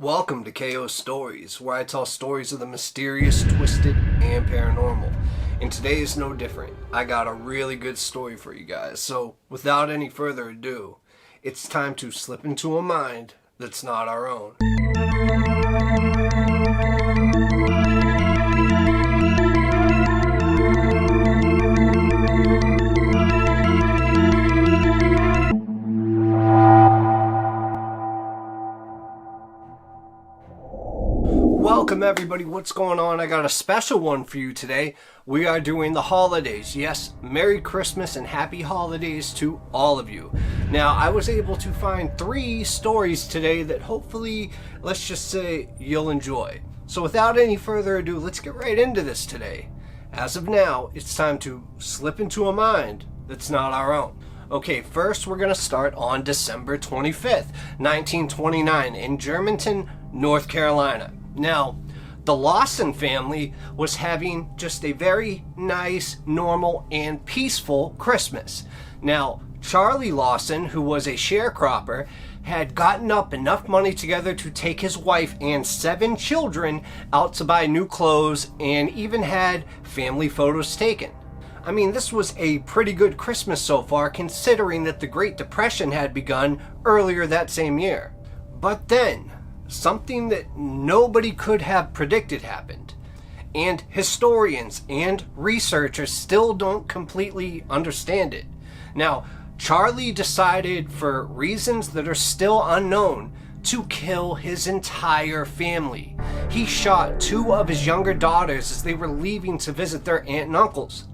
Welcome to KO Stories, where I tell stories of the mysterious, twisted, and paranormal. And today is no different. I got a really good story for you guys. So, without any further ado, it's time to slip into a mind that's not our own. Welcome everybody, what's going on? I got a special one for you today. We are doing the holidays. Yes, Merry Christmas and Happy Holidays to all of you. Now, I was able to find 3 stories today that hopefully, let's just say, you'll enjoy. So without any further ado, let's get right into this today. As of now, it's time to slip into a mind that's not our own. Okay, first we're going to start on December 25th, 1929 in Germantown, North Carolina. Now, the Lawson family was having just a very nice, normal, and peaceful Christmas. Now, Charlie Lawson, who was a sharecropper, had gotten up enough money together to take his wife and 7 children out to buy new clothes and even had family photos taken. I mean, this was a pretty good Christmas so far, considering that the Great Depression had begun earlier that same year. But then, something that nobody could have predicted happened, and historians and researchers still don't completely understand it. Now, Charlie decided, for reasons that are still unknown, to kill his entire family. He shot 2 of his younger daughters as they were leaving to visit their aunt and uncles,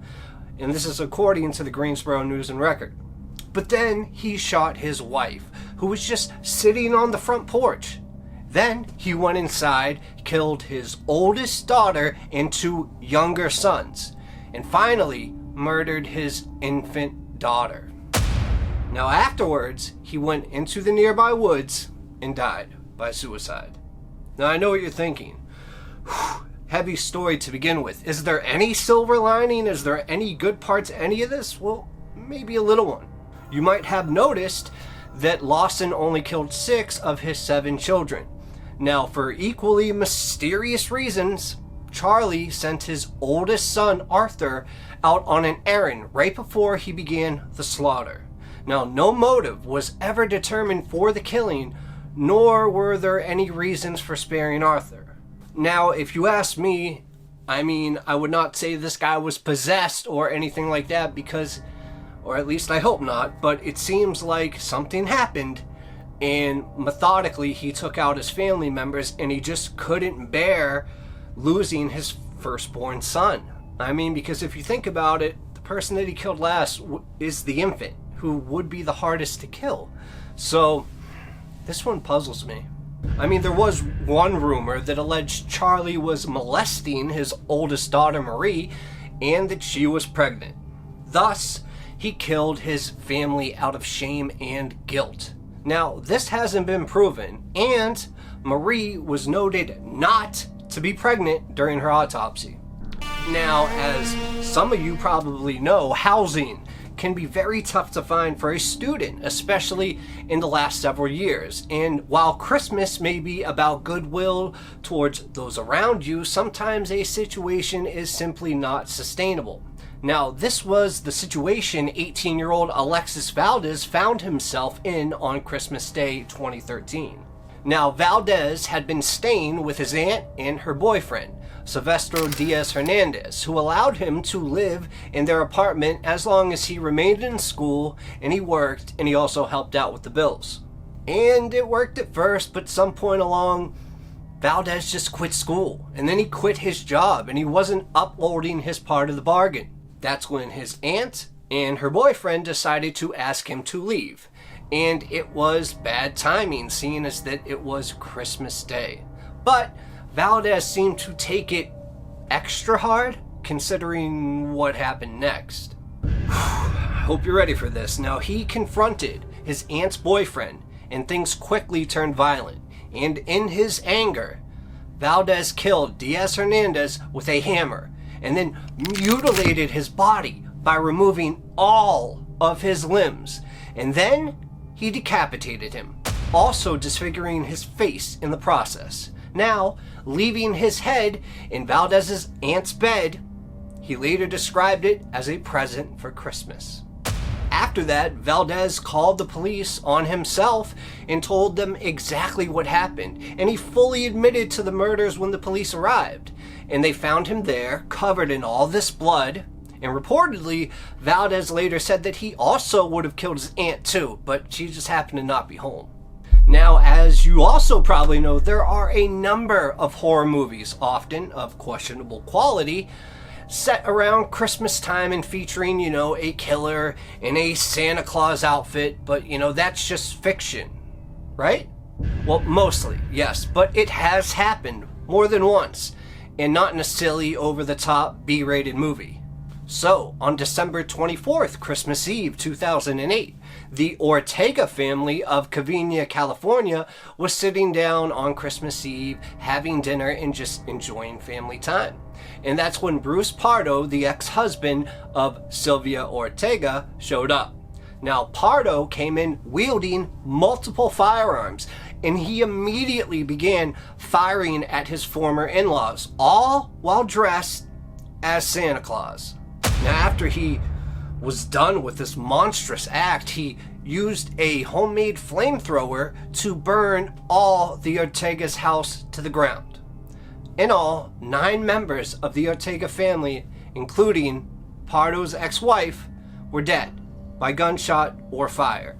and this is according to the Greensboro News and Record. But then he shot his wife, who was just sitting on the front porch. Then he went inside, killed his oldest daughter and 2 younger sons, and finally murdered his infant daughter. Now afterwards, he went into the nearby woods and died by suicide. Now I know what you're thinking. Heavy story to begin with. Is there any silver lining? Is there any good parts to any of this? Well, maybe a little one. You might have noticed that Lawson only killed 6 of his 7 children. Now, for equally mysterious reasons, Charlie sent his oldest son, Arthur, out on an errand right before he began the slaughter. Now, no motive was ever determined for the killing, nor were there any reasons for sparing Arthur. Now, if you ask me, I would not say this guy was possessed or anything like that because, or at least I hope not, but it seems like something happened and methodically he took out his family members and he just couldn't bear losing his firstborn son. Because if you think about it, the person that he killed last is the infant, who would be the hardest to kill. So this one puzzles me. There was one rumor that alleged Charlie was molesting his oldest daughter, Marie, and that she was pregnant. Thus, he killed his family out of shame and guilt. Now, this hasn't been proven, and Marie was noted not to be pregnant during her autopsy. Now, as some of you probably know, housing can be very tough to find for a student, especially in the last several years. And while Christmas may be about goodwill towards those around you, sometimes a situation is simply not sustainable. Now, this was the situation 18-year-old Alexis Valdez found himself in on Christmas Day 2013. Now, Valdez had been staying with his aunt and her boyfriend, Silvestre Diaz Hernandez, who allowed him to live in their apartment as long as he remained in school and he worked, and he also helped out with the bills. And it worked at first, but some point along, Valdez just quit school, and then he quit his job, and he wasn't uploading his part of the bargain. That's when his aunt and her boyfriend decided to ask him to leave. And it was bad timing, seeing as that it was Christmas Day. But Valdez seemed to take it extra hard, considering what happened next. Hope you're ready for this. Now, he confronted his aunt's boyfriend, and things quickly turned violent. And in his anger, Valdez killed Diaz Hernandez with a hammer, and then mutilated his body by removing all of his limbs. And then he decapitated him. also disfiguring his face in the process. Now, leaving his head in Valdez's aunt's bed, he later described it as a present for Christmas. After that, Valdez called the police on himself and told them exactly what happened, and he fully admitted to the murders when the police arrived. And they found him there, covered in all this blood, and reportedly, Valdez later said that he also would have killed his aunt too, but she just happened to not be home. Now, as you also probably know, there are a number of horror movies, often of questionable quality, set around Christmas time and featuring, a killer in a Santa Claus outfit, but, that's just fiction, right? Well, mostly, yes, but it has happened more than once, and not in a silly, over-the-top, B-rated movie. So, on December 24th, Christmas Eve, 2008, the Ortega family of Covina, California, was sitting down on Christmas Eve, having dinner and just enjoying family time. And that's when Bruce Pardo, the ex-husband of Sylvia Ortega, showed up. Now, Pardo came in wielding multiple firearms, and he immediately began firing at his former in-laws, all while dressed as Santa Claus. Now, after he was done with this monstrous act, he used a homemade flamethrower to burn all the Ortega's house to the ground. In all, 9 members of the Ortega family, including Pardo's ex-wife, were dead by gunshot or fire.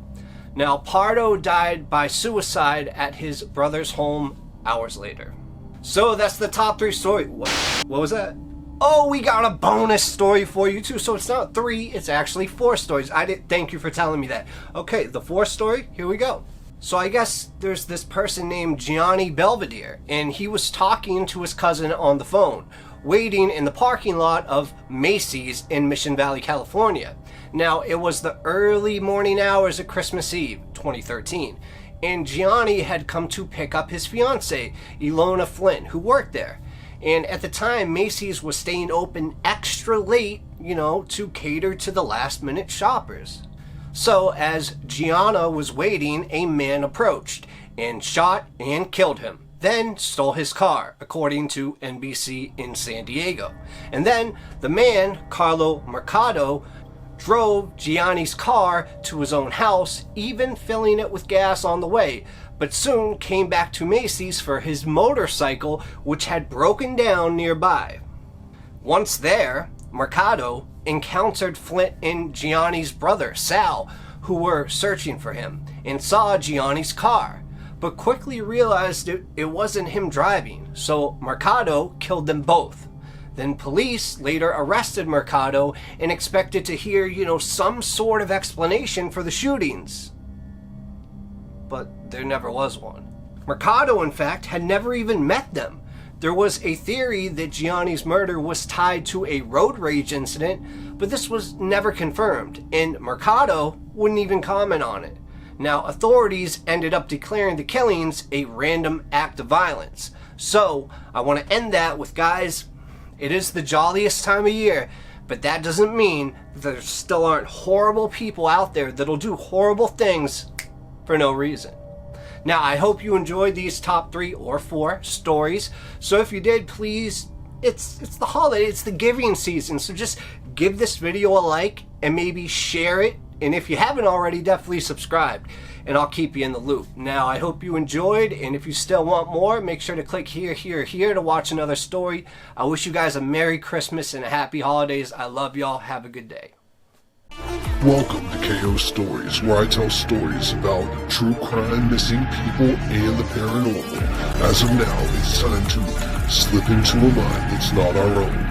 Now, Pardo died by suicide at his brother's home hours later. So that's the top 3 story. What was that? Oh, we got a bonus story for you too. So it's not 3, it's actually 4 stories. Thank you for telling me that. Okay, the 4th story, here we go. So I guess there's this person named Gianni Belvedere, and he was talking to his cousin on the phone, waiting in the parking lot of Macy's in Mission Valley, California. Now, it was the early morning hours of Christmas Eve, 2013, and Gianni had come to pick up his fiancée, Ilona Flynn, who worked there. And at the time, Macy's was staying open extra late, to cater to the last-minute shoppers. So, as Gianna was waiting, a man approached and shot and killed him, then stole his car, according to NBC in San Diego. And then the man, Carlo Mercado, drove Gianni's car to his own house, even filling it with gas on the way, but soon came back to Macy's for his motorcycle, which had broken down nearby. Once there, Mercado encountered Flint and Gianni's brother, Sal, who were searching for him, and saw Gianni's car, but quickly realized it wasn't him driving, so Mercado killed them both. Then police later arrested Mercado and expected to hear, some sort of explanation for the shootings. But there never was one. Mercado, in fact, had never even met them. There was a theory that Gianni's murder was tied to a road rage incident, but this was never confirmed, and Mercado wouldn't even comment on it. Now, authorities ended up declaring the killings a random act of violence. So, I want to end that with, guys, it is the jolliest time of year, but that doesn't mean that there still aren't horrible people out there that'll do horrible things for no reason. Now, I hope you enjoyed these top 3 or 4 stories. So if you did, please, it's the holiday, it's the giving season. So just give this video a like and maybe share it. And if you haven't already, definitely subscribe and I'll keep you in the loop. Now, I hope you enjoyed, and if you still want more, make sure to click here, here, here to watch another story. I wish you guys a Merry Christmas and a Happy Holidays. I love y'all. Have a good day. Welcome to KO Stories, where I tell stories about true crime, missing people, and the paranormal. As of now, it's time to slip into a mind that's not our own.